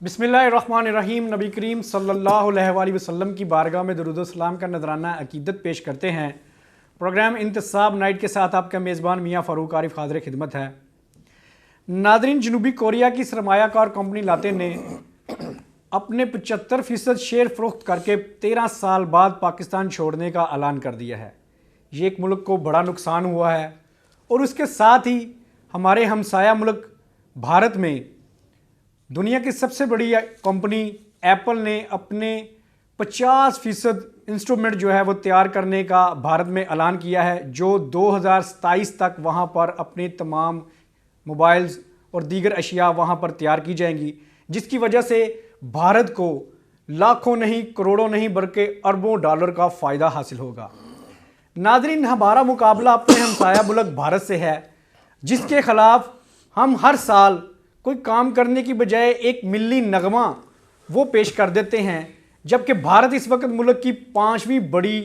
बिस्मिल्लाहिर्रहमानिर्रहीम। नबी करीम सल्लल्लाहु अलैहि वसल्लम की बारगाह में दरूद सलाम का नजराना अकीदत पेश करते हैं। प्रोग्राम इंतसाब नाइट के साथ आपका मेज़बान मियाँ फ़ारूक आरिफ हाज़िर खिदमत है। नादरीन, जनूबी कोरिया की सरमायाकार कंपनी लाते ने अपने 75% शेयर फ़रोख्त करके 13 साल बाद पाकिस्तान छोड़ने का ऐलान कर दिया है। ये एक मुल्क को बड़ा नुकसान हुआ है और उसके साथ ही हमारे हमसाया मुल्क भारत में दुनिया की सबसे बड़ी कंपनी एप्पल ने अपने 50% इंस्ट्रूमेंट जो है वो तैयार करने का भारत में ऐलान किया है, जो 2027 तक वहाँ पर अपने तमाम मोबाइल्स और दीगर अशिया वहाँ पर तैयार की जाएंगी, जिसकी वजह से भारत को लाखों नहीं करोड़ों नहीं बल्कि अरबों डॉलर का फ़ायदा हासिल होगा। नाज़रीन, हमारा मुकाबला अपने हमसाया मुल्क भारत से है, जिसके ख़िलाफ़ हम हर साल कोई काम करने की बजाय एक मिली नगमा वो पेश कर देते हैं, जबकि भारत इस वक्त मुल्क की 5वीं बड़ी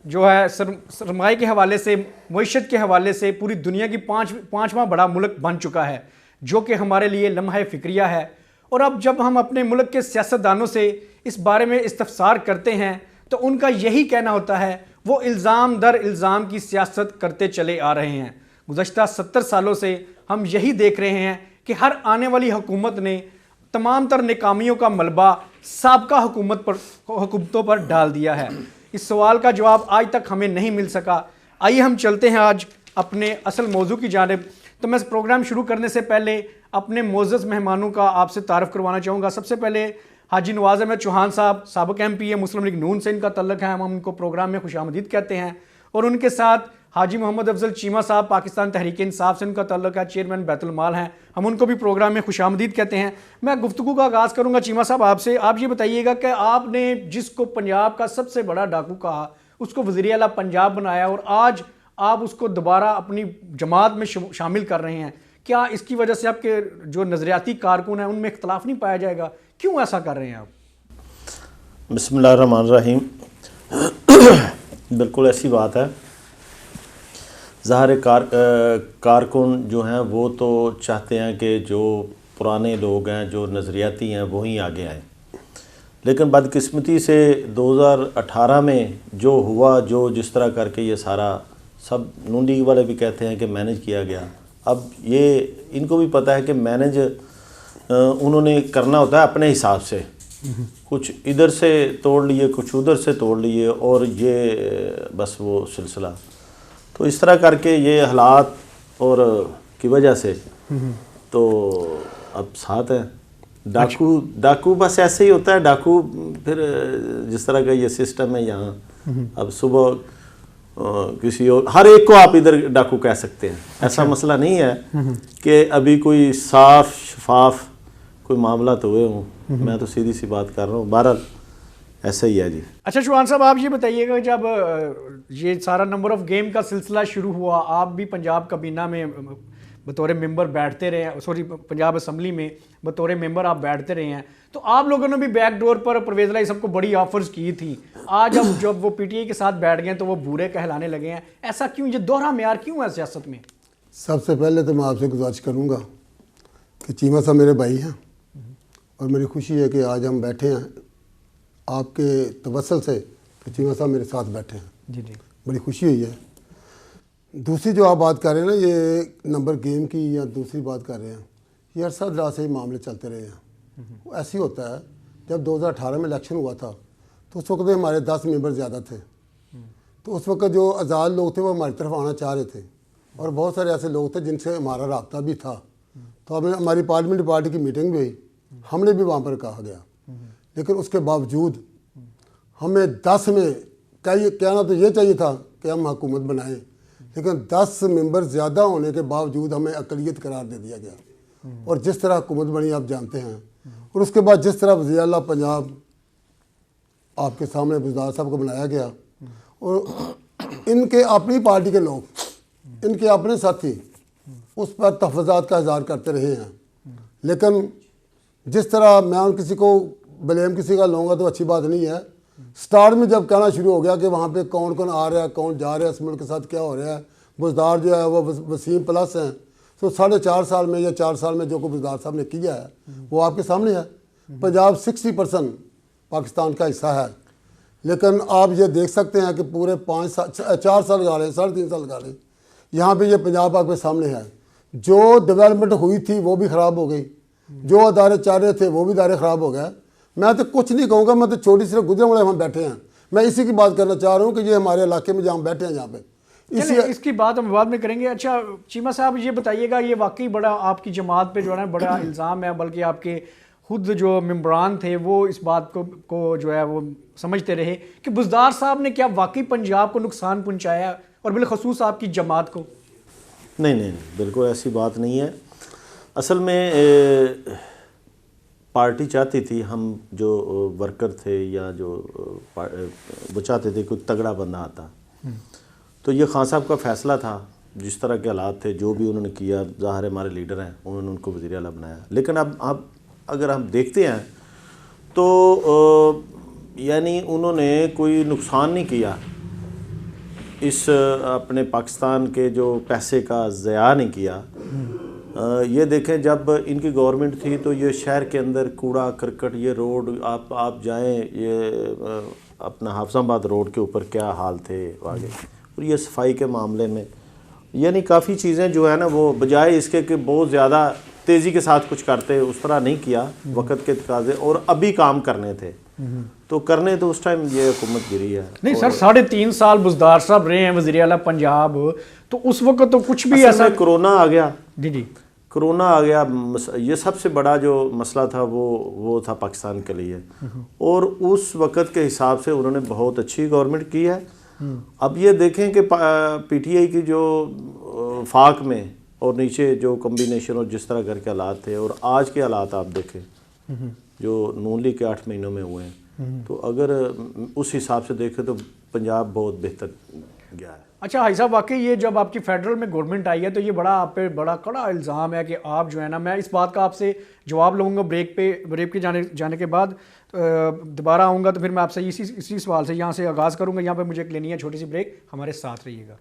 जो है सरमाए के हवाले से, मईशत के हवाले से पूरी दुनिया की पाँचवां बड़ा मुल्क बन चुका है, जो कि हमारे लिए लम्हा फ़िक्रिया है। और अब जब हम अपने मुल्क के सियासतदानों से इस बारे में इस्तफसार करते हैं तो उनका यही कहना होता है, वो इल्ज़ाम दर इल्ज़ाम की सियासत करते चले आ रहे हैं। गुज़श्ता 70 सालों से हम यही देख रहे हैं कि हर आने वाली हुकूमत ने तमाम तर नाकामियों का मलबा साबका हुकूमतों पर डाल दिया है। इस सवाल का जवाब आज तक हमें नहीं मिल सका। आइए हम चलते हैं आज अपने असल मौजू की जानिब। तो मैं इस प्रोग्राम शुरू करने से पहले अपने मोअज़्ज़ज़ मेहमानों का आपसे तारुफ़ करवाना चाहूँगा। सबसे पहले हाजी नवाज़ अहमद चौहान साहब, साबिक़ MP है, मुस्लिम लीग नून से इनका तल्लुक़ है, हम उनको प्रोग्राम में खुशामदीद कहते हैं। और उनके साथ हाजी मोहम्मद अफजल चीमा साहब, पाकिस्तान तहरीक इंसाफ से उनका तल्लुक़ है, चेयरमैन बैतुल माल हैं, हम उनको भी प्रोग्राम में खुशामदीद कहते हैं। मैं गुफ्तगू का आगाज़ करूँगा चीमा साहब आपसे। आप ये बताइएगा कि आपने जिसको पंजाब का सबसे बड़ा डाकू कहा, उसको वज़ीर आला पंजाब बनाया और आज आप उसको दोबारा अपनी जमात में शामिल कर रहे हैं। क्या इसकी वजह से आपके जो नज़रियाती कारकुन हैं उनमें इख्तलाफ नहीं पाया जाएगा? क्यों ऐसा कर रहे हैं आप? बिस्मिल्लाहिर्रहमानिर्रहीम। बिल्कुल ऐसी बात है। ज़ाहिर कारकुन जो हैं वो तो चाहते हैं कि जो पुराने लोग हैं, जो नज़रियाती हैं, वही आगे आए। लेकिन बदकिस्मती से 2018 में जो हुआ, जो जिस तरह करके ये सारा सब नून लीग वाले भी कहते हैं कि मैनेज किया गया। अब ये इनको भी पता है कि मैनेज उन्होंने करना होता है अपने हिसाब से, कुछ इधर से तोड़ लिए, कुछ उधर से तोड़ लिए, और ये बस वो सिलसिला। तो इस तरह करके ये हालात और की वजह से तो अब साथ है। डाकू बस ऐसे ही होता है। डाकू फिर जिस तरह का ये सिस्टम है यहाँ, अब सुबह किसी और, हर एक को आप इधर डाकू कह सकते हैं। ऐसा मसला नहीं है कि अभी कोई साफ शफाफ कोई मामला तो हुए हूँ। मैं तो सीधी सी बात कर रहा हूँ। बहरहाल ऐसा ही है जी। अच्छा चौहान साहब, आप ये बताइएगा, जब ये सारा नंबर ऑफ गेम का सिलसिला शुरू हुआ, आप भी पंजाब काबीना में बतौर मेंबर बैठते रहे हैं, सॉरी पंजाब असम्बली में बतौर मेंबर आप बैठते रहे हैं, तो आप लोगों ने भी बैकडोर पर परवेज़ लाई सबको बड़ी ऑफर्स की थी। आज अब जब वो PTI के साथ बैठ गए तो वो बुरे कहलाने लगे हैं। ऐसा क्यों? ये दोहरा मेयार क्यों है सियासत में? सबसे पहले तो मैं आपसे गुजारिश करूँगा कि चीमा साहब मेरे भाई हैं और मेरी खुशी है कि आज हम बैठे हैं आपके तवस्सुल से कि चीमा साहब मेरे साथ बैठे हैं। जी जी, बड़ी खुशी हुई है। दूसरी जो आप बात कर रहे हैं ना, ये नंबर गेम की या दूसरी बात कर रहे हैं, ये अरसा दराज से मामले चलते रहे हैं। ऐसे ही होता है। जब 2018 में इलेक्शन हुआ था तो उस वक्त हमारे 10 मेंबर ज़्यादा थे, तो उस वक्त जो आज़ाद लोग थे वो हमारी तरफ आना चाह रहे थे, और बहुत सारे ऐसे लोग थे जिनसे हमारा रब्ता भी था। तो अब हमारी पार्लियामेंट पार्टी की मीटिंग भी हुई, हमने भी वहाँ पर कहा गया, लेकिन उसके बावजूद हमें 10 में कहना तो ये चाहिए था कि हम हुकूमत बनाएं, लेकिन 10 मेंबर ज़्यादा होने के बावजूद हमें अक़लियत करार दे दिया गया। और जिस तरह हुकूमत बनी आप जानते हैं, और उसके बाद जिस तरह वज़ीर आला पंजाब आपके सामने बुज़दार साहब को बनाया गया, और इनके अपनी पार्टी के लोग, इनके अपने साथी उस पर तहफ़्फ़ुज़ात का इज़हार करते रहे हैं। लेकिन जिस तरह मैं किसी को ब्लेम किसी का लूँगा तो अच्छी बात नहीं है। स्टार्ट में जब कहना शुरू हो गया कि वहाँ पे कौन कौन आ रहा है, कौन जा रहा है, इस मुल्क के साथ क्या हो रहा है, बुज़दार जो है वो वसीम प्लस हैं, तो 4.5 साल में या 4 साल में जो को बुज़दार साहब ने किया है वो आपके सामने है। पंजाब 60% पाकिस्तान का हिस्सा है, लेकिन आप ये देख सकते हैं कि पूरे 4 साल गाले 3.5 साल गाले यहाँ पे ये पंजाब आपके सामने है। जो डेवलपमेंट हुई थी वो भी ख़राब हो गई, जो अदारे चाह रहे थे वो भी अदारे ख़राब हो गए। मैं तो कुछ नहीं कहूँगा, मैं तो छोटी सी गुजरे वाले हम बैठे हैं, मैं इसी की बात करना चाह रहा हूँ कि ये हमारे इलाके में जहाँ बैठे हैं जहाँ पे इसकी बात हम बाद में करेंगे। अच्छा चीमा साहब ये बताइएगा, ये वाकई बड़ा आपकी जमात पे जो है ना बड़ा इल्ज़ाम है, बल्कि आपके खुद जो मेम्बरान थे वो इस बात को जो है वो समझते रहे कि बुज़दार साहब ने क्या वाकई पंजाब को नुकसान पहुँचाया और बिलखसूस आपकी जमात को? नहीं, बिल्कुल ऐसी बात नहीं है। असल में पार्टी चाहती थी, हम जो वर्कर थे या जो वो चाहते थे कोई तगड़ा बंदा आता, तो ये खान साहब का फ़ैसला था। जिस तरह के हालात थे, जो भी उन्होंने किया, ज़ाहिर हमारे लीडर हैं, उन्होंने उनको वज़ीर आला बनाया। लेकिन अब अगर हम देखते हैं तो यानी उन्होंने कोई नुकसान नहीं किया, इस अपने पाकिस्तान के जो पैसे का ज़या नहीं किया। ये देखें, जब इनकी गवर्नमेंट थी तो ये शहर के अंदर कूड़ा करकट, ये रोड आप जाएं, ये अपना हाफिजाबाद रोड के ऊपर क्या हाल थे आगे, और ये सफाई के मामले में यानी काफ़ी चीज़ें जो है ना वो बजाय इसके कि बहुत ज़्यादा तेज़ी के साथ कुछ करते, उस तरह नहीं किया। वक्त के तकाजे और अभी काम करने थे तो करने, तो उस टाइम ये हुकूमत गिरी है। नहीं सर, 3.5 साल बुज़दार साहब रहे हैं वज़ीर आला पंजाब, तो उस वक्त तो कुछ भी ऐसा कोरोना आ गया। जी कोरोना आ गया, ये सबसे बड़ा जो मसला था वो था पाकिस्तान के लिए, और उस वक़्त के हिसाब से उन्होंने बहुत अच्छी गवर्नमेंट की है। अब ये देखें कि पीटीआई की जो फाक में और नीचे जो कम्बिनेशन और जिस तरह करके हालात थे और आज के हालात आप देखें जो नून लीग के 8 महीनों में हुए हैं, तो अगर उस हिसाब से देखें तो पंजाब बहुत बेहतर गया है। अच्छा भाई साहब, वाकई ये जब आपकी फेडरल में गवर्नमेंट आई है तो ये बड़ा आप पे बड़ा कड़ा इल्ज़ाम है कि आप जो है ना, मैं इस बात का आपसे जवाब लूँगा ब्रेक पे जाने के बाद दोबारा आऊँगा, तो फिर मैं आपसे इसी सवाल से यहाँ से आगाज़ करूँगा। यहाँ पे मुझे एक लेनी है छोटी सी ब्रेक, हमारे साथ रहिएगा।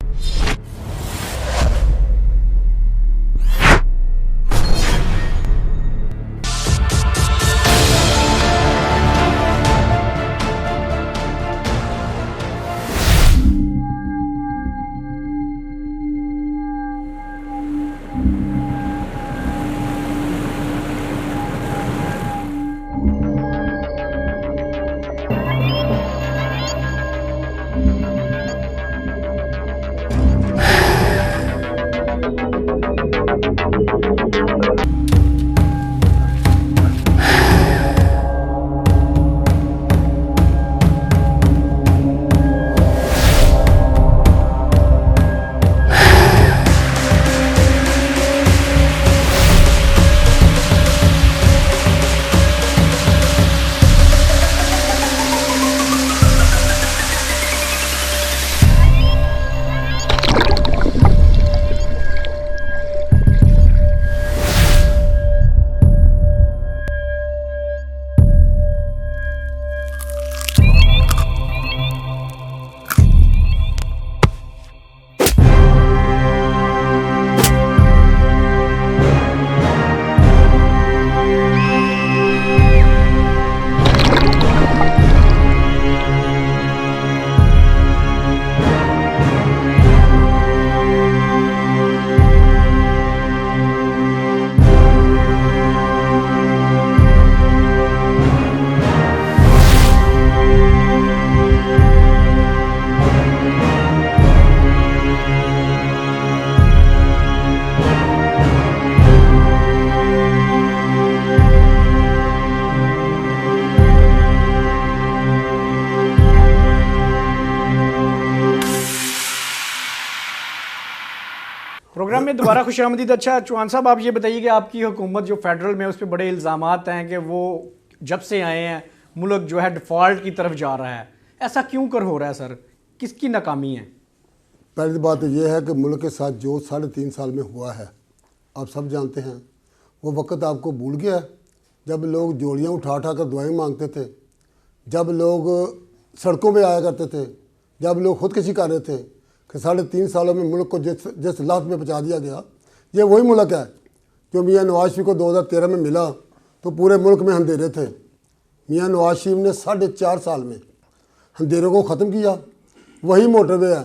प्रोग्राम में दोबारा खुश आमदीद। अच्छा चौहान साहब, आप ये बताइए कि आपकी हुकूमत जो फेडरल में उस पर बड़े इल्ज़ामात हैं कि वो जब से आए हैं मुल्क जो है डिफ़ॉल्ट की तरफ जा रहा है, ऐसा क्यों कर हो रहा है सर, किसकी नाकामी है? पहली बात तो ये है कि मुल्क के साथ जो 3.5 साल में हुआ है आप सब जानते हैं। वो वक्त आपको भूल गया जब लोग जोड़ियाँ उठा उठा कर दुआएँ मांगते थे, जब लोग सड़कों पे आया करते थे, जब लोग खुदकशी कर रहे थे कि 3.5 सालों में मुल्क को जिस हालात में पहुँचा दिया गया। ये वही मुल्क है जो मियाँ नवाज शरीफ को 2013 में मिला तो पूरे मुल्क में अंधेरे थे। मियाँ नवाज शरीफ ने 4.5 साल में अंधेरों को ख़त्म किया। वही मोटरवे है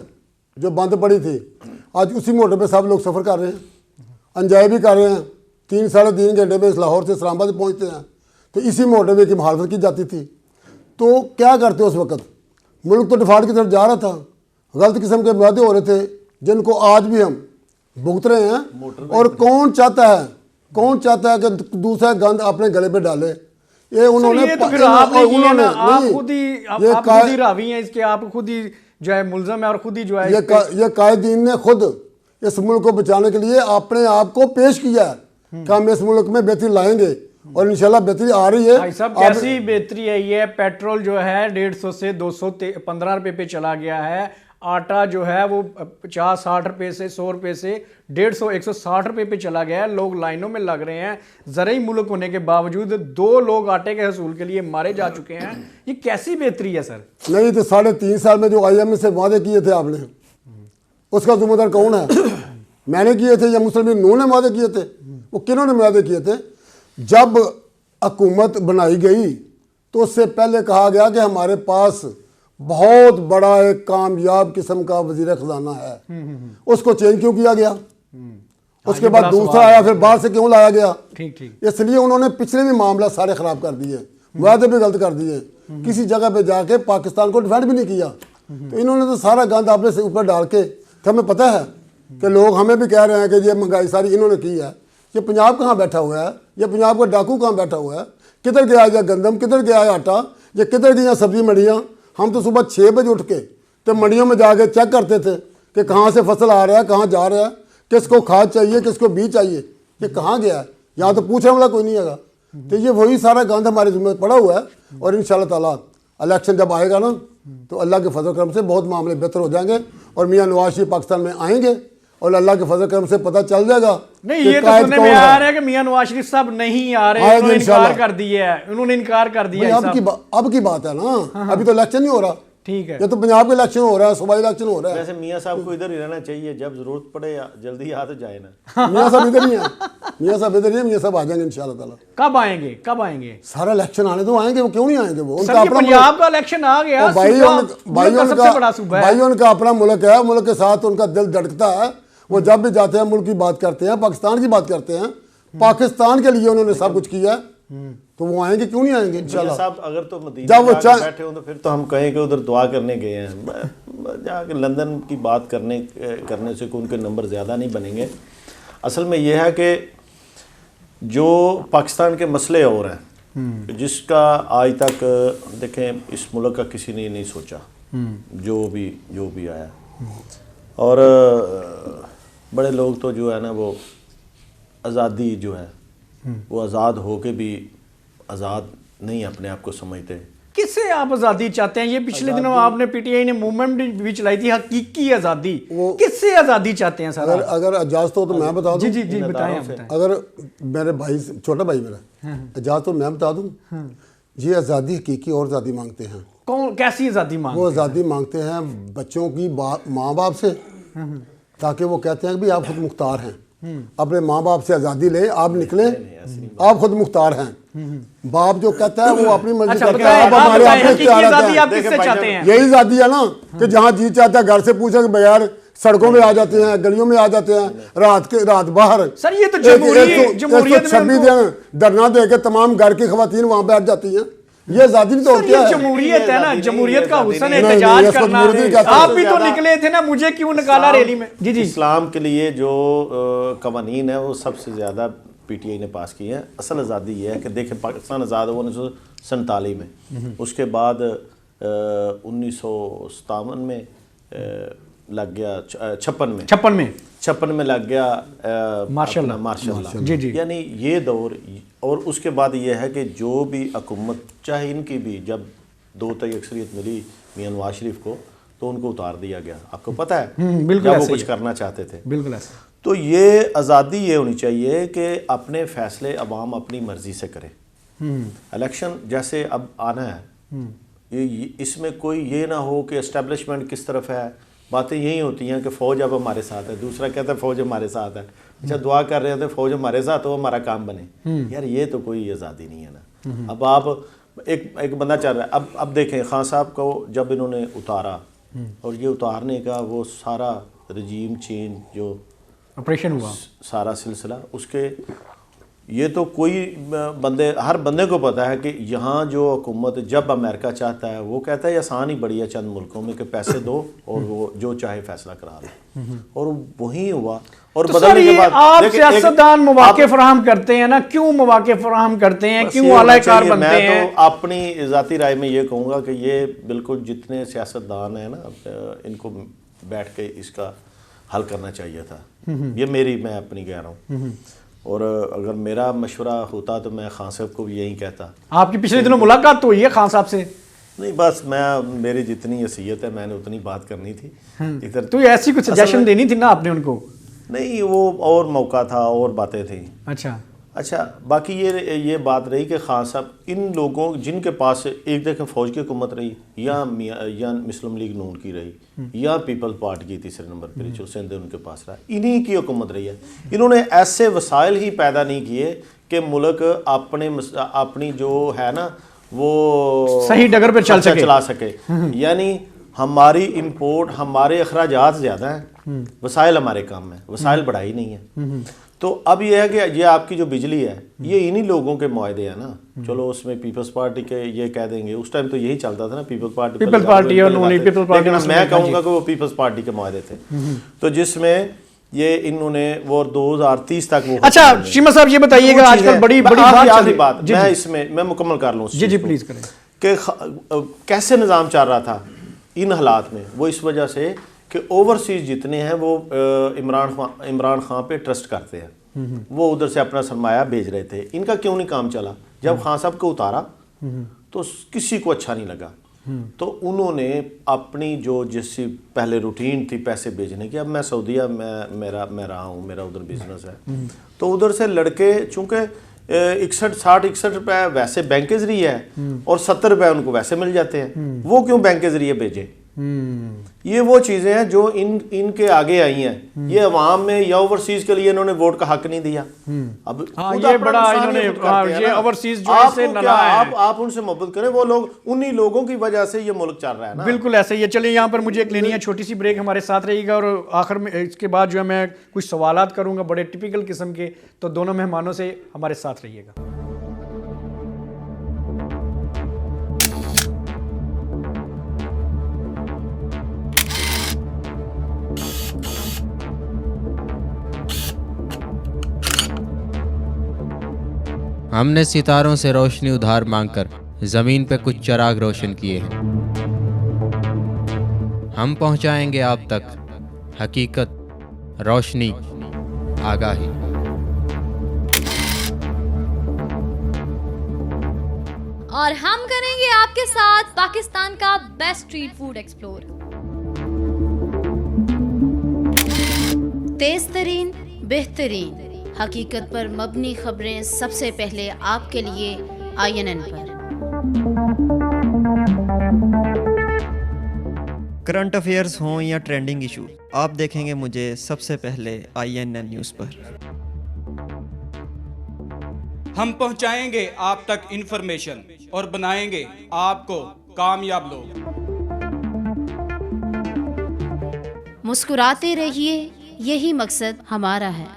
जो बंद पड़ी थी, आज उसी मोटर पे सब लोग सफ़र कर रहे हैं, एंजॉय भी कर रहे हैं। 3-3.5 घंटे में लाहौर से इस्लामाबाद पहुँचते हैं। तो इसी मोटरवे की मुखालफत की जाती थी। तो क्या करते उस वक़्त? मुल्क तो डिफॉल्ट की तरफ जा रहा था, गलत किस्म के वादे हो रहे थे जिनको आज भी हम भुगत रहे हैं। और कौन चाहता है कि दूसरा गंद अपने गले पे डाले? ये उन्होंने ये तो फिर आपने किया ना, आप खुद ही रावी हैं इसके, आप खुद ही जो है मुल्ज़म है और खुद ही जो है ये कायदीन ने खुद इस मुल्क को बचाने के लिए अपने आप को पेश किया है कि हम इस मुल्क में बेहतरी लाएंगे और इंशाल्लाह बेहतरी आ रही है। भाई साहब कैसी बेहतरी है ये? पेट्रोल जो है 150 से 215 रुपए पे चला गया है। आटा जो है वो 50-60 रुपए से 100 रुपए से 150-160 रुपए पे चला गया है। लोग लाइनों में लग रहे हैं। ज़रूरी मुल्क होने के बावजूद 2 लोग आटे के हसूल के लिए मारे जा चुके हैं। ये कैसी बेहतरी है सर? नहीं तो 3.5 साल में जो IMF से वादे किए थे आपने, उसका जिम्मेदार कौन है? मैंने किए थे या मुस्लिम लीग नून ने वादे किए थे? वो किन्होंने वादे किए थे? जब हुकूमत बनाई गई तो उससे पहले कहा गया कि हमारे पास बहुत बड़ा एक कामयाब किस्म का वजीर खजाना है। उसको चेंज क्यों किया गया? उसके बाद दूसरा आया, फिर बाहर से क्यों लाया गया? ठीक। इसलिए उन्होंने पिछले भी मामला सारे खराब कर दिए, वादे भी गलत कर दिए, किसी जगह पे जाके पाकिस्तान को डिफेंड भी नहीं किया। तो इन्होंने तो सारा गंद अपने से ऊपर डाल के, हमें पता है कि लोग हमें भी कह रहे हैं कि ये महंगाई सारी इन्होंने की है। ये पंजाब कहाँ बैठा हुआ है? ये पंजाब का डाकू कहाँ बैठा हुआ है? किधर गया ये गंदम, किधर गया है आटा, ये किधर गई सब्जी मंडियाँ? हम तो सुबह 6 बजे उठ के तो मंडियों में जाके चेक करते थे कि कहाँ से फसल आ रहा है, कहाँ जा रहा है, किसको खाद चाहिए, किसको बीज चाहिए, ये कहाँ गया है। यहाँ तो पूछने वाला कोई नहीं है। तो ये वही सारा गंद हमारे जिम्मे पड़ा हुआ है। और इंशाल्लाह ताला इलेक्शन जब आएगा ना तो अल्लाह के फजल करम से बहुत मामले बेहतर हो जाएंगे और मियाँ नवाज शरीफ पाकिस्तान में आएंगे और अल्लाह के फजल करम से पता चल जाएगा। नहीं ये तो सुनने में आ रहा है कि मियां नवाज शरीफ साहब नहीं आ रहे, उन्होंने इनकार कर दिया है। उन्होंने इनकार कर दिया है। अब की बात है ना, अभी तो इलेक्शन नहीं हो रहा। ठीक है, ये तो पंजाब का इलेक्शन हो रहा है, सूबाई इलेक्शन हो रहा है। वैसे मियां साहब को इधर ही रहना चाहिए, जब जरूरत पड़े जल्दी आ तो जाए ना। मियां साहब इधर ही है, मियां साहब इधर ही है, मियां साहब आ जाएंगे इंशाल्लाह ताला। कब आएंगे? सारा इलेक्शन आने तो आएंगे, वो क्यों नहीं आएंगे? वो उनका अपना पंजाब का इलेक्शन आ गया, भाई उनका अपना मुल्क है, मुल्क के साथ उनका दिल धड़कता है। वो जब भी जाते हैं मुल्क की बात करते हैं, पाकिस्तान की बात करते हैं। पाकिस्तान के लिए उन्होंने सब कुछ किया, तो वो आएंगे क्यों नहीं आएंगे इंशाल्लाह। साहब अगर तो मदीना जाके बैठे हो तो फिर तो हम कहें कि उधर दुआ करने गए हैं। जाके लंदन की बात करने से उनके नंबर ज़्यादा नहीं बनेंगे। असल में यह है कि जो पाकिस्तान के मसले और हैं जिसका आज तक देखें इस मुल्क का किसी ने नहीं सोचा, जो भी आया। और बड़े लोग तो जो है ना वो आज़ादी जो है वो आज़ाद हो के भी आज़ाद नहीं अपने आप को समझते। किससे आप आज़ादी चाहते हैं? ये पिछले दिनों आपने PTI ने मूवमेंट भी चलाई थी, हकीकी आज़ादी। किससे आज़ादी चाहते हैं सर? अगर इजाज़त हो तो मैं बता दूं। जी बताएं। अगर मेरे भाई, छोटा भाई मेरा, इजाज़त हो मैं बता दूं। ये आज़ादी हकीकी और आज़ादी मांगते हैं। कौन, कैसी आज़ादी मांगते हैं? वो आज़ादी मांगते हैं बच्चों की माँ बाप से, ताकि वो कहते हैं कि भाई आप खुद मुख्तार हैं, अपने माँ बाप से आज़ादी ले, आप निकले, आप खुद मुख्तार हैं। बाप जो कहता है वो अपनी मर्जी करता है, आप हमारे अपने चाहते हैं। यही आज़ादी है ना कि जहाँ जी चाहता है घर से पूछे के बगैर सड़कों में आ जाते हैं, गलियों में आ जाते हैं, रात बाहर। सर ये तो जमहूरियत 26 दिन धरना दे के तमाम घर की खवातीन वहाँ बैठ जाती हैं। ये आज़ादी नहीं तो होती है, जमहूरियत है ना, जमहूरियत का हुस्न है एहतजाज करना। आप भी तो निकले थे ना, मुझे क्यों निकाला रैली में? जी इस्लाम के लिए जो कवानीन है वो सबसे ज़्यादा PTI ने पास किए हैं। असल आज़ादी ये है कि देखें पाकिस्तान आज़ाद हुआ 1947 में, उसके बाद 1957 में लग गया, 56 में लग गया मार्शल। जी यानी ये दौर। और उसके बाद ये है कि जो भी हुकूमत, चाहे इनकी भी, जब 2 अक्सरियत मिली मियां नवाज शरीफ को तो उनको उतार दिया गया। आपको पता है जब वो कुछ करना चाहते थे। बिल्कुल ऐसा। तो ये आज़ादी ये होनी चाहिए कि अपने फैसले अवाम अपनी मर्जी से करे। इलेक्शन जैसे अब आना है, इसमें कोई ये ना हो कि एस्टेब्लिशमेंट किस तरफ है बातें यही होती हैं कि फ़ौज अब हमारे साथ है, दूसरा कहता है फ़ौज हमारे साथ है, अच्छा दुआ कर रहे होते फ़ौज हमारे साथ हो, हमारा काम बने। यार ये तो कोई आज़ादी नहीं है ना। अब आप एक बंदा चल रहा है, अब देखें खान साहब को जब इन्होंने उतारा और ये उतारने का वो सारा रजीम चेंज जो ऑपरेशन हुआ, सारा सिलसिला, उसके ये तो कोई हर बंदे को पता है कि यहाँ जो हुकूमत जब अमेरिका चाहता है वो कहता है आसान ही बड़ी है चंद मुल्कों में कि पैसे दो और वो जो चाहे फैसला करा लो, और वही हुआ। और तो बदलने के बाद आप सियासतदान मौके फराहम करते हैं ना, क्यों मौके फराहम करते हैं, क्यों आलाकार बनते हैं? मैं तो अपनी ज़ाती राय में ये कहूँगा कि ये बिल्कुल जितने सियासतदान हैं ना, इनको बैठ के इसका हल करना चाहिए था। ये मैं अपनी कह रहा हूँ, और अगर मेरा मशवरा होता तो मैं खान साहब को भी यही कहता। आपकी पिछले दिनों मुलाकात तो हुई है खान साहब से? नहीं, बस मेरी जितनी हैसियत है मैंने उतनी बात करनी थी। इधर तो ऐसी कुछ सजेशन देनी थी ना आपने उनको? नहीं, वो और मौका था और बातें थी। अच्छा, बाकी ये बात रही कि खान साहब इन लोगों जिनके पास एक देखें फ़ौज की हुकूमत रही या मुस्लिम लीग नून की रही या पीपल्स पार्टी की तीसरे नंबर पर जो सिंध उनके पास रहा, इन्हीं की हुकूमत रही है। इन्होंने ऐसे वसाइल ही पैदा नहीं किए कि मुल्क अपनी जो है ना वो सही डगर पे चला सके। यानी हमारी इंपोर्ट, हमारे अखराजात ज़्यादा हैं, वसाइल हमारे कम है, वसाइल बढ़ाई नहीं है। तो अब ये है कि ये आपकी जो बिजली है ये इन्हीं लोगों के मुआहदे हैं ना। चलो उसमें पीपल्स पार्टी के ये कह देंगे, उस टाइम तो यही चलता था ना, पीपल्स पार्टी लेकिन मैं कहूँगा कि वो पीपल्स पार्टी के मुआहदे थे, तो जिसमें ये इन्होंने वो 2030 तक वो। अच्छा शीमा साहब ये बताइएगा, आजकल बड़ी बात मैं इसमें मैं मुकम्मल कर लूँ जी प्लीज करें कि कैसे निज़ाम चल रहा था इन हालात में। वो इस वजह से कि ओवरसीज जितने हैं वो इमरान खान पे ट्रस्ट करते हैं, वो उधर से अपना सरमाया भेज रहे थे। इनका क्यों नहीं काम चला? जब खान साहब को उतारा तो किसी को अच्छा नहीं लगा, तो उन्होंने अपनी जो जैसी पहले रूटीन थी पैसे भेजने की, अब मैं सऊदीया मैं रहा हूँ, मेरा उधर बिजनेस है, तो उधर से लड़के चूँकि 61 रुपए वैसे बैंक के जरिए है और 70 रुपए उनको वैसे मिल जाते हैं, वो क्यों बैंक के जरिए भेजे? ये वो चीजें हैं जो इनके आगे आई हैं। ये अवाम में या ओवरसीज के लिए इन्होंने वोट का हक नहीं दिया। अब ये बड़ा इन्होंने ये ओवरसीज जो है ना, आप उनसे मोहब्बत करें, वो लोग उन्हीं लोगों की वजह से ये मुल्क चल रहा है ना। बिल्कुल ऐसे ही। चलिए यहाँ पर मुझे एक लेनी है छोटी सी ब्रेक, हमारे साथ रहिएगा और आखिर में इसके बाद जो है मैं कुछ सवालात करूंगा बड़े टिपिकल किस्म के, तो दोनों मेहमानों से हमारे साथ रहिएगा। हमने सितारों से रोशनी उधार मांगकर जमीन पे कुछ चिराग रोशन किए हैं। हम पहुंचाएंगे आप तक हकीकत, रोशनी, आगाही। और हम करेंगे आपके साथ पाकिस्तान का बेस्ट स्ट्रीट फूड एक्सप्लोर। तेज तरीन, बेहतरीन, हकीकत पर मबनी खबरें सबसे पहले आपके लिए INN पर। करंट अफेयर्स हों या ट्रेंडिंग इशू, आप देखेंगे मुझे सबसे पहले INN न्यूज़ पर। हम पहुंचाएंगे आप तक इंफॉर्मेशन और बनाएंगे आपको कामयाब लोग। मुस्कुराते रहिए, यही मकसद हमारा है।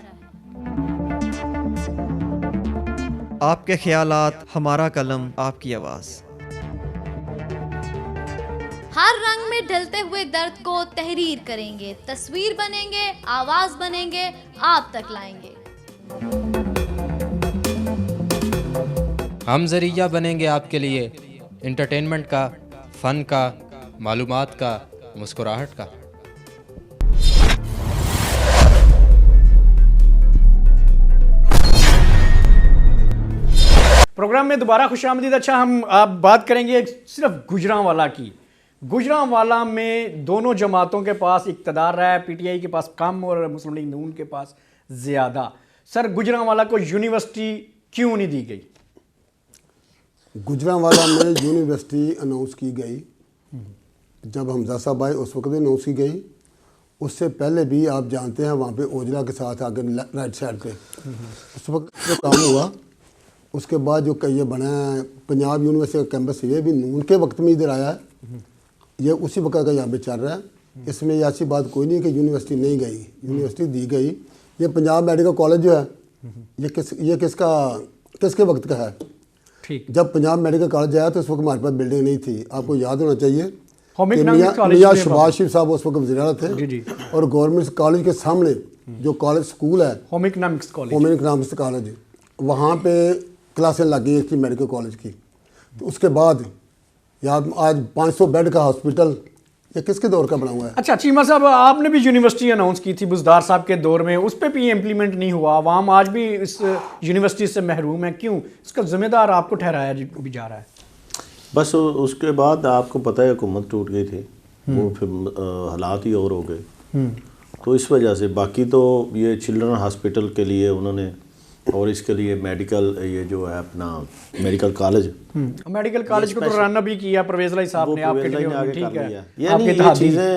आपके ख्यालात, हमारा कलम, आपकी आवाज़। हर रंग में ढलते हुए दर्द को तहरीर करेंगे, तस्वीर बनेंगे, आवाज बनेंगे, आप तक लाएंगे। हम जरिया बनेंगे आपके लिए एंटरटेनमेंट का, फन का, मालूमात का, मुस्कुराहट का। प्रोग्राम में दोबारा खुशामदीद। अच्छा, हम आप बात करेंगे सिर्फ गुजरांवाला की। गुजरांवाला में दोनों जमातों के पास इक़्तिदार रहा है, PTI के पास कम और मुस्लिम लीग नून के पास ज़्यादा। सर, गुजरांवाला को यूनिवर्सिटी क्यों नहीं दी गई? गुजरांवाला में यूनिवर्सिटी अनाउंस की गई, जब हमजा साहब आए उस वक्त भी अनाउंस की गई, उससे पहले भी आप जानते हैं वहाँ पे ओजला के साथ आगे राइट साइड पे उस वक्त जो काम हुआ, उसके बाद जो ये बना है पंजाब यूनिवर्सिटी का कैंपस, ये भी नून के वक्त में इधर आया है, ये उसी वक्त का यहाँ पे चल रहा है। इसमें ऐसी बात कोई नहीं कि यूनिवर्सिटी नहीं गई, यूनिवर्सिटी दी गई। ये पंजाब मेडिकल कॉलेज जो है ये किसके वक्त का है? ठीक। जब पंजाब मेडिकल कॉलेज आया तो उस वक्त हमारे पास बिल्डिंग नहीं थी। आपको याद होना चाहिए होम कि इकोनॉमिक्स कॉलेज मियां में शहबाज शरीफ साहब उस वक्त वज़ीर आला थे जी जी। और गवर्नमेंट कॉलेज के सामने जो कॉलेज स्कूल है home economics college, home economics college, वहाँ पे क्लासें लगी थी मेडिकल कॉलेज की। तो उसके बाद याद आज 500 बेड का हॉस्पिटल, ये किसके दौर का बना हुआ है? अच्छा चीमा साहब, आपने भी यूनिवर्सिटी अनाउंस की थी बुज़दार साहब के दौर में, उस पर भी इम्प्लीमेंट नहीं हुआ, आवाम आज भी इस यूनिवर्सिटी से महरूम है, क्यों? इसका जिम्मेदार आपको ठहराया भी जा रहा है। बस उसके बाद आपको पता है हुकूमत टूट गई थी, वो फिर हालात ही और हो गए, तो इस वजह से। बाकी तो ये चिल्ड्रन हॉस्पिटल के लिए उन्होंने और इसके लिए मेडिकल ये जो है अपना मेडिकल कॉलेज, मेडिकल कॉलेज को तो रन भी किया परवेज लाई साहब ने आपके लिए, ठीक है। यानी ये चीज़ें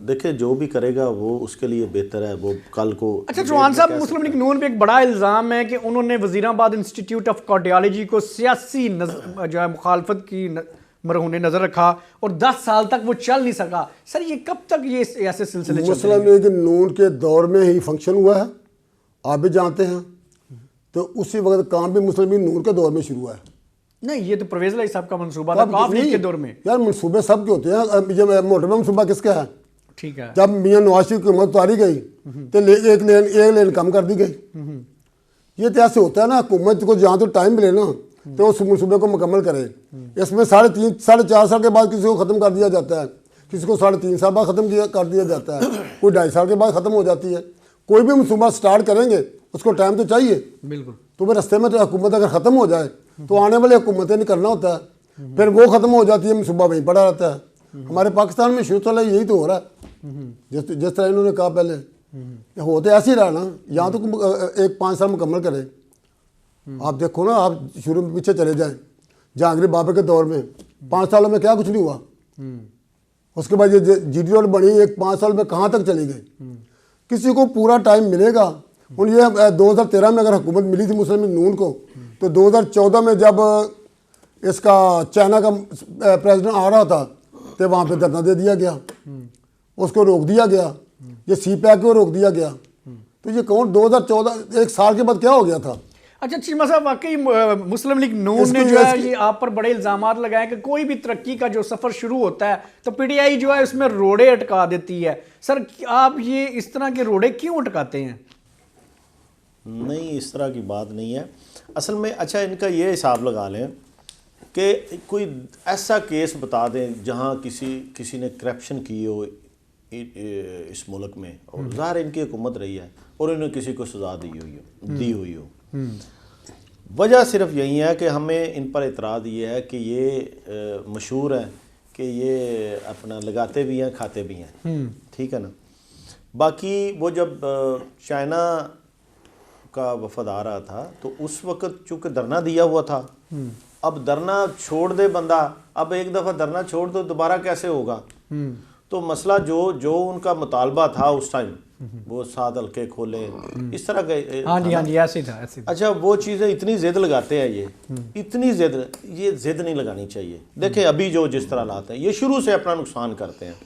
देखिए जो भी करेगा वो उसके लिए बेहतर है, वो कल को। अच्छा चौहान साहब, मुस्लिम लीग नून पे एक बड़ा इल्ज़ाम है कि उन्होंने वजीराबाद इंस्टीट्यूट ऑफ कार्डियोलॉजी को सियासी जो है मुखालफत की मरहून नज़र रखा और 10 साल तक वो चल नहीं सका। सर ये कब तक ये ऐसे सिलसिले चलते मुस्लिम लीग नून के दौर में ही फंक्शन हुआ है, आप भी जानते हैं, तो उसी वक्त काम भी मुस्लिम लीग नून के दौर में शुरू हुआ है। नहीं, ये तो परवेज लाई साहब का मंसूबा था काफ लीग के दौर में। यार मंसूबे सब के होते हैं, ये मोटरवे मंसूबा किसका है? ठीक है। जब मियां नवाज शरीफ की हुकूमत उतारी गई तो एक लेन कम कर दी गई। ये तो ऐसे होता है ना, हुकूमत को जहाँ तो टाइम मिले ना तो उस मंसूबे को मुकम्मल करे। इसमें 3.5-4 साल के बाद किसी को ख़त्म कर दिया जाता है, किसी को 3.5 साल बाद ख़त्म कर दिया जाता है, कोई 2.5 साल के बाद ख़त्म हो जाती है। कोई भी मंसूबा स्टार्ट करेंगे उसको टाइम तो चाहिए। बिल्कुल। तो फिर रस्ते में तो हुकूमत अगर ख़त्म हो जाए तो आने वाले हुकूमतें नहीं करना होता है, फिर वो ख़त्म हो जाती है, मंसूबा वहीं पड़ा रहता है। हमारे पाकिस्तान में शुरू से यही तो हो रहा है। जिस तरह इन्होंने कहा पहले, होते ऐसे ही रहा ना, यहाँ तो 1-5 साल मुकम्मल करें। आप देखो ना, आप शुरू में पीछे चले जाएं, जहांगीर बाबर के दौर में 5 सालों में क्या कुछ नहीं हुआ। उसके बाद ये GT रोड बनी, 5 साल में कहाँ तक चली गई? किसी को पूरा टाइम मिलेगा। उन ये 2013 में अगर हुकूमत मिली थी मुस्लिम लीग नून को, तो 2014 में जब इसका चाइना का प्रेसिडेंट आ रहा था तो वहाँ पे धरना दे दिया गया, उसको रोक दिया गया, ये CPAC को रोक दिया गया। तो ये कौन 2014 1 साल के बाद क्या हो गया था? अच्छा चीमा साहब, वाकई मुस्लिम लीग नून ने जो है ये आप पर बड़े इल्जाम लगाए कि कोई भी तरक्की का जो सफ़र शुरू होता है तो PTI जो है उसमें रोड़े अटका देती है। सर आप ये इस तरह के रोड़े क्यों अटकाते हैं? नहीं, इस तरह की बात नहीं है असल में। अच्छा, इनका ये हिसाब लगा लें कि कोई ऐसा केस बता दें जहाँ किसी ने करप्शन की हो इस मुल्क में, और ज़ाहिर इनकी हुकूमत रही है और इन्होंने किसी को सज़ा दी हुई हो। वजह सिर्फ यही है कि हमें इन पर एतराज़ ये है कि ये मशहूर है कि ये अपना लगाते भी हैं खाते भी हैं, ठीक है ना। बाकी वो जब चाइना का वफद आ रहा था तो उस वक्त चूँकि धरना दिया हुआ था, अब धरना छोड़ दे बंदा, अब एक दफ़ा धरना छोड़ दो दोबारा कैसे होगा? तो मसला जो उनका मुतालबा था उस टाइम, वो 7 हल्के खोले, इस तरह के। हाँ जी ऐसे था। अच्छा, वो चीज़ें इतनी ज़िद लगाते हैं, ये इतनी ज़िद नहीं लगानी चाहिए। देखें अभी जो जिस तरह हालात हैं, ये शुरू से अपना नुकसान करते हैं।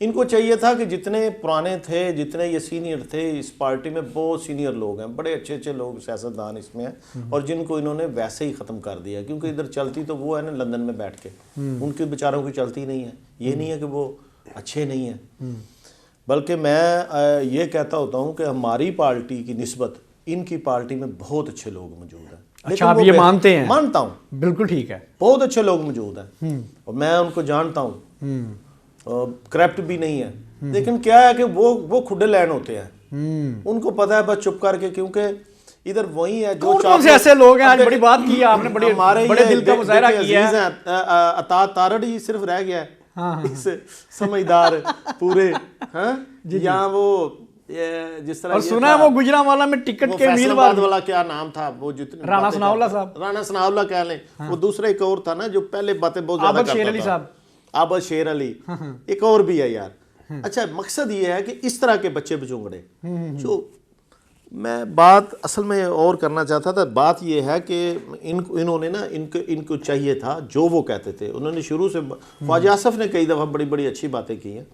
इनको चाहिए था कि जितने पुराने थे, जितने ये सीनियर थे इस पार्टी में, बहुत सीनियर लोग हैं, बड़े अच्छे लोग सियासतदान इसमें हैं, और जिनको इन्होंने वैसे ही ख़त्म कर दिया। क्योंकि इधर चलती तो वो है ना लंदन में बैठ के, उनके बेचारों की चलती नहीं है। ये नहीं है कि वो अच्छे नहीं हैं, बल्कि मैं ये कहता होता हूँ कि हमारी पार्टी की निस्बत इनकी पार्टी में बहुत अच्छे लोग मौजूद हैं। अच्छा, आप ये मानते हैं? मानता हूँ, बिल्कुल ठीक है। बहुत अच्छे लोग मौजूद हैं और मैं उनको जानता हूँ, करप्ट भी नहीं है। लेकिन क्या है कि वो खुडे लैन होते हैं, उनको पता है बस चुप करके, क्योंकि इधर वही है जो कौन से ऐसे लोग हैं। आज बड़ी बात की है आपने, बड़े दिल का मुजाहरा किया है। अता तारड़ ही सिर्फ रह गया है इस समझदार पूरे, यहाँ वो जिस तरह, और सुना है वो गुजरांवाला में टिकट के उम्मीदवार वाला क्या नाम था वो, जितने राणा सनाउल्लाह साहब, राणा सनाउल्लाह कह लें, वो दूसरा एक और था ना जो पहले बातें बहुत ज्यादा करता था, आबद शेर अली, एक और भी है यार, अच्छा, मकसद ये है कि इस तरह के बच्चे बिचुंगड़े जो मैं बात असल में और करना चाहता था। बात ये है कि इन्होंने ना इनको चाहिए था जो वो कहते थे। उन्होंने शुरू से ख्वाजा आसफ ने कई दफ़ा बड़ी बड़ी अच्छी बातें की हैं।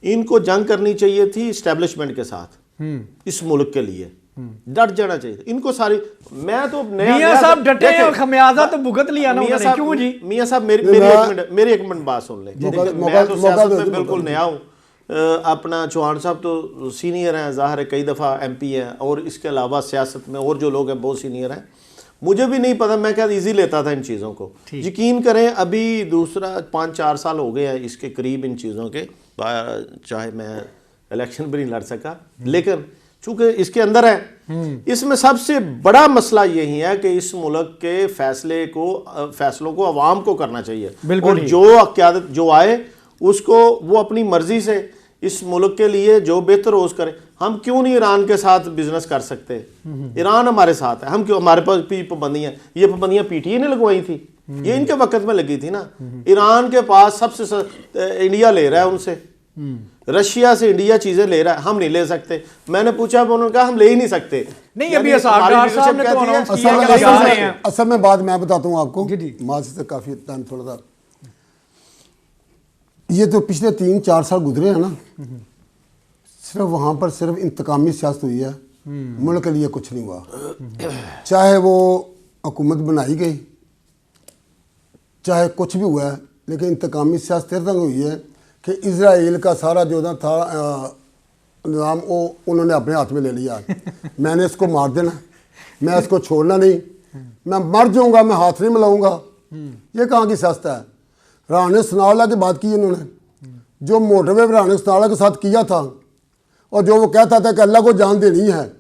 इनको जंग करनी चाहिए थी इस्टेब्लिशमेंट के साथ, इस मुल्क के लिए डट जाना चाहिए था इनको सारी। मैं तो मियां साहब डटे हैं और खमियाजा तो भुगत लिया ना उन्होंने, क्यों जी? मियां साहब मेरी एक मिनट बात सुन लें। मैं तो सियासत में बिल्कुल नया हूँ। अपना चौहान साहब तो सीनियर हैं, ज़ाहिर है कई दफ़ा MP हैं, और इसके अलावा सियासत में और जो लोग हैं बहुत सीनियर हैं। मुझे भी नहीं पता, मैं क्या ईजी लेता था इन चीज़ों को। यकीन करें अभी दूसरा 5-4 साल हो गए हैं इसके करीब इन चीज़ों के, चाहे मैं इलेक्शन भी नहीं लड़ सका, लेकिन चूँकि इसके अंदर है। इसमें सबसे बड़ा मसला यही है कि इस मुल्क के फैसलों को अवाम को करना चाहिए, और जो क़यादत जो आए उसको वो अपनी मर्जी से इस मुल्क के लिए जो बेहतर हो उस करे। हम क्यों नहीं ईरान के साथ बिजनेस कर सकते? ईरान हमारे साथ है, हम क्यों? हमारे पास भी पाबंदियां, ये पाबंदियां PTI ने लगवाई थी, ये इनके वक्त में लगी थी ना। ईरान के पास सबसे इंडिया ले रहा है उनसे, रशिया से इंडिया चीजें ले रहा है, हम नहीं ले सकते। मैंने पूछा, उन्होंने कहा हम ले ही नहीं सकते। नहीं, अभी असल में बात मैं बताता हूँ आपको, माजी से काफी टाइम थोड़ा सा, ये तो पिछले 3-4 साल गुजरे हैं ना, सिर्फ वहाँ पर सिर्फ इंतकामी सियासत हुई है, मुल्क के लिए कुछ नहीं हुआ। चाहे वो हुकूमत बनाई गई, चाहे कुछ भी हुआ है, लेकिन इंतकामी सियासत तंग हुई है कि इजराइल का सारा जो ना था निज़ाम वो उन्होंने अपने हाथ में ले लिया। मैंने इसको मार देना, मैं इसको छोड़ना नहीं, मैं मर जाऊँगा, मैं हाथ नहीं मिलाऊँगा। ये कहाँ की सियासत है? राना सनाउल्लाह की बात की इन्होंने, जो मोटरवे राना सनाउल्लाह के साथ किया था, और जो वो कहता था कि अल्लाह को जान देनी है, तो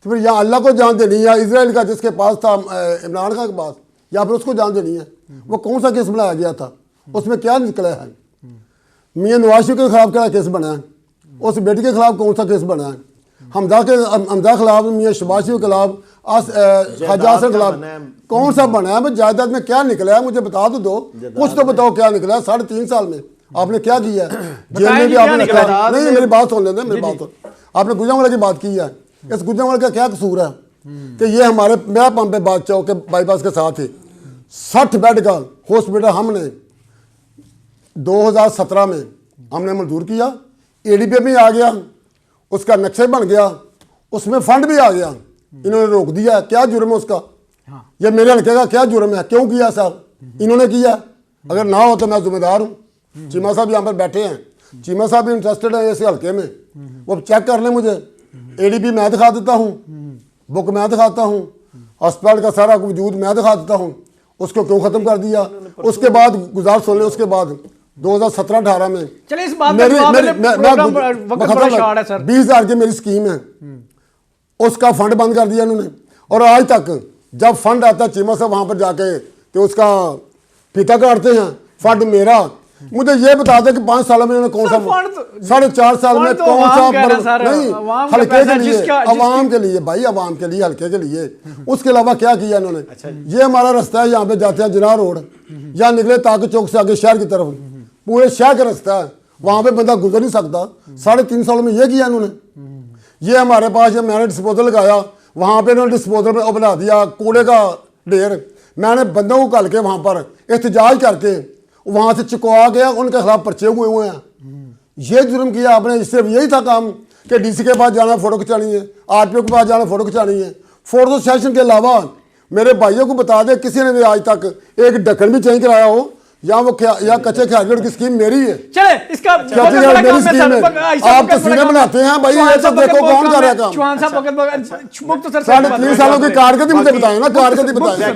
फिर यहाँ अल्लाह को जान देनी है, इजराइल का जिसके पास था इमरान खान के पास, या फिर उसको जान देनी है? वो कौन सा केस बनाया गया था? उसमें क्या निकला है? मियां नवाज शरीफ के खिलाफ क्या केस बना है? उस बेटी के खिलाफ कौन सा केस बना है? हमजा के खिलाफ, मियां शहबाज शरीफ के खिलाफ, ख्वाजा के खिलाफ कौन सा बना है? जायदाद में क्या निकला है? मुझे बता तो दो, कुछ तो बताओ क्या निकला है। 3.5 साल में आपने क्या किया है? जेल में भी आपने रखा नहीं। मेरी बात सुन लेते, मेरी बात आपने गुजरांवाला की बात की है। इस गुजरांवाला का क्या कसूर है कि ये मेरा पंप पे बादशाह के बाईपास के साथ है, 60 बेड का हॉस्पिटल हमने 2017 में हमने मंजूर किया, ADP में आ गया, उसका नक्शे बन गया, उसमें फंड भी आ गया, इन्होंने रोक दिया। क्या जुर्म है उसका? ये मेरे हल्के का क्या जुर्म है? क्यों किया साहब? इन्होंने किया। अगर ना हो तो मैं जिम्मेदार हूँ। चीमा साहब यहाँ पर बैठे हैं, चीमा साहब भी इंटरेस्टेड है ऐसे हल्के में, वो चेक कर लें। मुझे ADP मैं दिखा देता हूँ, बुक मैं दिखाता हूँ, हॉस्पिटल का सारा वजूद मैं दिखा देता हूँ। उसको क्यों ख़त्म कर दिया? उसके बाद गुजार सुन लें, उसके बाद 2017-18 में चलिए इस बात 20,000 की मेरी स्कीम है, उसका फंड बंद कर दिया इन्होंने। और आज तक जब फंड आता है, चीमा साहब वहाँ पर जाके तो उसका फीता काटते हैं, फंड मेरा। मुझे ये बता दें कि 5 सालों में इन्होंने कौन सा 4.5 साल में कौन सा नहीं हल्के के लिए, अवाम के लिए, भाई अवाम के लिए, हल्के के लिए, उसके अलावा क्या किया इन्होंने? ये हमारा रास्ता है, यहाँ पे जाते हैं जिना रोड, या निकले ताकि चौक से आगे शहर की तरफ, पूरे शहर का रास्ता है, वहाँ पे बंदा गुजर नहीं सकता। 3.5 सालों में ये किया इन्होंने। ये हमारे पास जब मैंने डिस्पोजल लगाया, वहाँ पे इन्होंने डिस्पोजल में बना दिया कूड़े का ढेर। मैंने बंदों को कल के वहाँ पर एहतजाज करके वहाँ से चुकवा गया, उनके खिलाफ पर्चे हुए हैं। ये जुर्म किया आपने। सिर्फ यही था काम कि DC के पास जाना, फोटो खिंचानी है, RPO के पास जाना, फोटो खिंचानी है। फोटो सेशन के अलावा मेरे भाइयों को बता दे, किसी ने भी आज तक एक ढक्कन भी चेंज कराया हो, या वो या कच्चे खिलाड़ी की स्कीम मेरी है। चले इसका मेरी स्कीम है। आप तस्वीरें बनाते हैं भाई, ये तो देखो कौन कर रहा है काम। 3.5 सालों की कारकर्दगी मुझे बताएं ना, कारकर्दगी बताएं।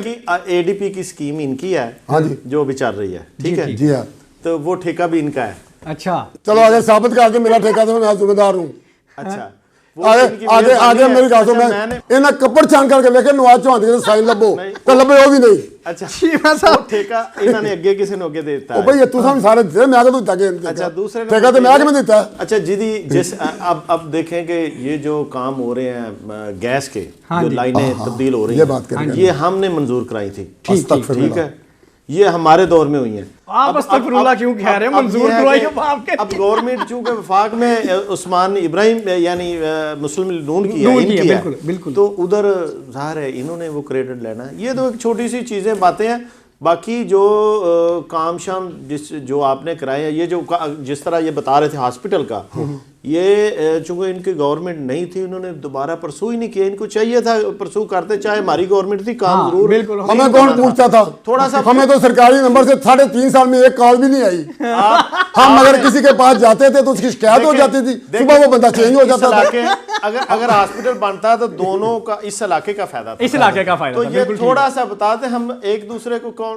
ADP की स्कीम इनकी है, हाँ जी, जो अभी चल रही है, ठीक है जी हाँ, तो वो ठेका भी इनका है। अच्छा चलो अगर साबित करके मेरा ठेका तो मैं जिम्मेदार हूँ। अच्छा आगे मेरी बात सुनो, इन्हें कपड़ छान करके लेके नवाज चौहान के साइन लबो तो लबे वो भी नहीं। अच्छा वो ठेका इन्होंने अगे किसी ने अगे देता है? भाई तू सारे दे, मैं तो तक अच्छा दूसरे ठेका तो मैं में देता है। अच्छा जिस अब देखें कि ये जो काम हो रहे हैं गैस के, जो लाइनें तब्दील हो रही हैं, ये हमने मंजूर कराई थी, ठीक है। ये हमारे दौर में हुई हैं। आप अस्तगफिरुल्लाह क्यों कह रहे हैं? मंजूर करवाइए बाप के। अब गवर्नमेंट चूंकि वफाक में उस्मान इब्राहिम यानी मुस्लिम नून की है, इनकी है, बिल्कुल बिल्कुल। तो उधर ज़ाहिर है इन्होंने वो क्रेडिट लेना है। ये तो एक छोटी सी चीज़ें बातें हैं। बाकी जो काम शाम जो आपने कराया, ये जो जिस तरह ये बता रहे थे हॉस्पिटल का, ये चूंकि इनकी गवर्नमेंट नहीं थी, उन्होंने दोबारा परसू ही नहीं किया। इनको चाहिए था परसू करते, चाहे हमारी गवर्नमेंट थी, काम जरूर। बिल्कुल। हमें कौन पूछता था? थोड़ा सा हमें तो सरकारी नंबर से 3.5 साल में एक कॉल भी नहीं आई। हम अगर किसी के पास जाते थे तो उसकी शिकायत हो जाती थी, सुबह वो बंदा चेंज हो जाता था। अगर हॉस्पिटल बनता तो दोनों का, इस इलाके का फायदा था, इस इलाके का फायदा तो था, ये बिल्कुल थोड़ा सा बताते, हम एक दूसरे को कौन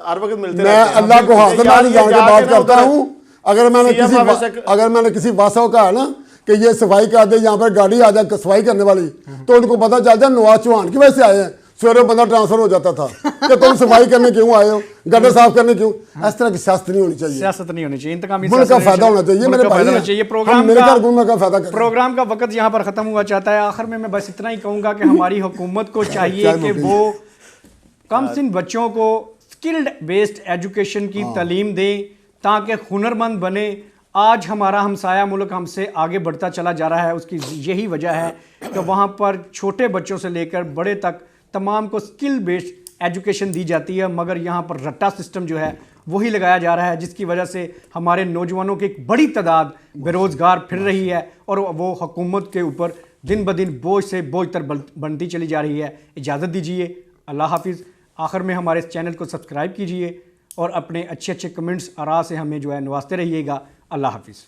हर वक्त मिलते मैं रहते हैं। अल्लाह को हाजिर नाज़िर जान के बात करता हूँ। अगर मैंने CM किसी वासा को कहा ना कि ये सफाई कर दे, यहाँ पर गाड़ी आ जाए सफाई करने वाली, तो उनको पता चल जाए नवाज चौहान की वजह से आए हैं। सवेरे बंदा ट्रांसफर हो जाता था कि तुम सफाई करने क्यों आए हो, गड्ढे साफ करने क्यों। इस तरह की सियासत नहीं होनी चाहिए, सियासत नहीं होनी चाहिए, इंतकामी मुल्क का फायदा होना चाहिए। मेरे भाई चाहिए। प्रोग्राम का वक्त यहाँ पर ख़त्म हुआ चाहता है। आखिर में मैं बस इतना ही कहूँगा कि हमारी हुकूमत को चाहिए कि वो कम सिन बच्चों को स्किल्ड बेस्ड एजुकेशन की तालीम दें ताकि हुनरमंद बने। आज हमारा हमसाया मुल्क हमसे आगे बढ़ता चला जा रहा है, उसकी यही वजह है कि वहाँ पर छोटे बच्चों से लेकर बड़े तक तमाम को स्किल बेस्ड एजुकेशन दी जाती है, मगर यहाँ पर रट्टा सिस्टम जो है वही लगाया जा रहा है, जिसकी वजह से हमारे नौजवानों की एक बड़ी तादाद बेरोज़गार फिर रही है और वो हुकूमत के ऊपर दिन ब दिन बोझ से बोझ तर बनती चली जा रही है। इजाज़त दीजिए, अल्लाह हाफिज़। आखिर में हमारे इस चैनल को सब्सक्राइब कीजिए और अपने अच्छे अच्छे कमेंट्स आरा से हमें जो है नवाजते रहिएगा। अल्लाह हाफिज़।